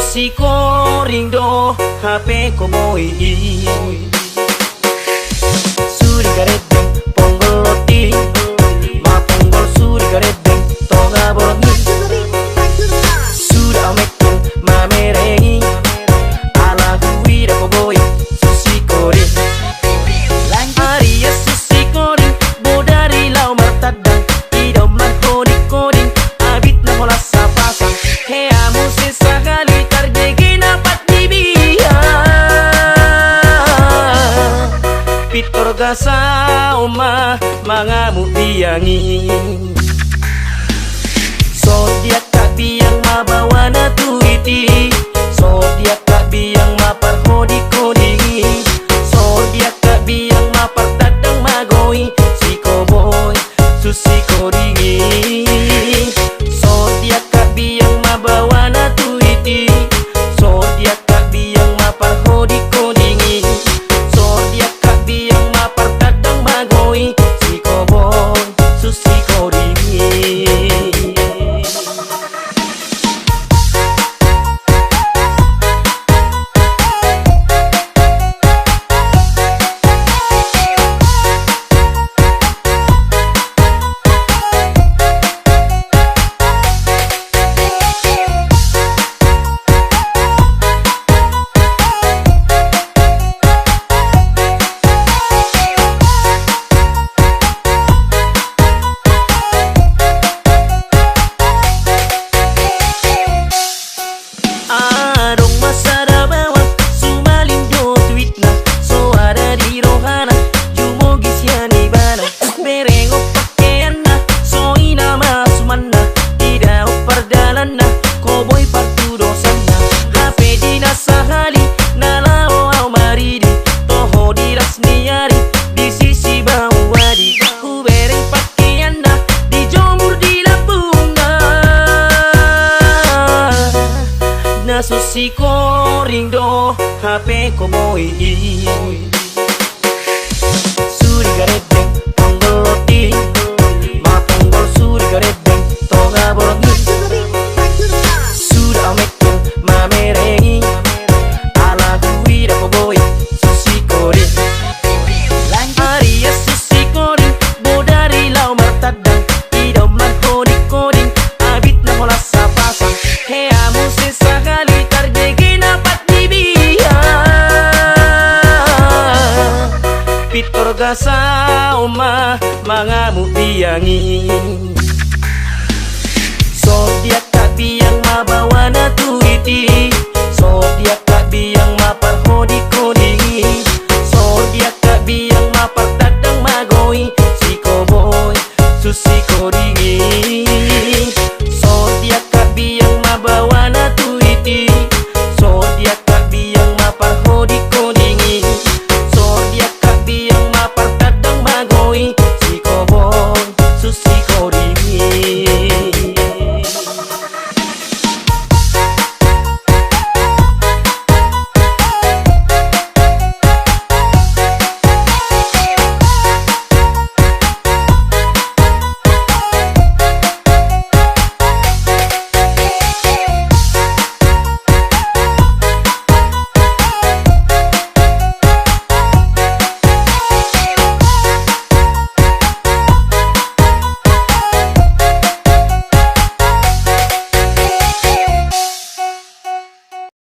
susi ko ring do HP ko boy suri gareteng ponggol loti ma ponggol suri gareteng tonga bolongi sudah amekken ma merengi ala guida ko boy susi ko ring Aria susi ko ring bodari lau martadang idoman koding abit na mola sa pasang he amo se sakali tarjegi napat dibiya pitor gasa oma mangamu biangin so dia tak biang mabawa na tuiti so dia tak biang maparhodi kodingi so dia tak biang mapartadang magoi si koboy susi kodingi so dia tak biang mabawa na tuiti so dia tak biang maparhodi kodingi so dia tak biang mapartadang magoi si koboy susi kodingi susi ko ring do HP ko boy suri gareteng ponggol loti ma ponggol suri gareteng tonga bolongi sudah amekken ma merengi ala guida ko boy susi ko ring Aria susi ko ring bodari lau martadang idoman koding abit na mola sa pasang he amo se sakali tarjegi napat dibiya pitor gasa oma mangamu biangin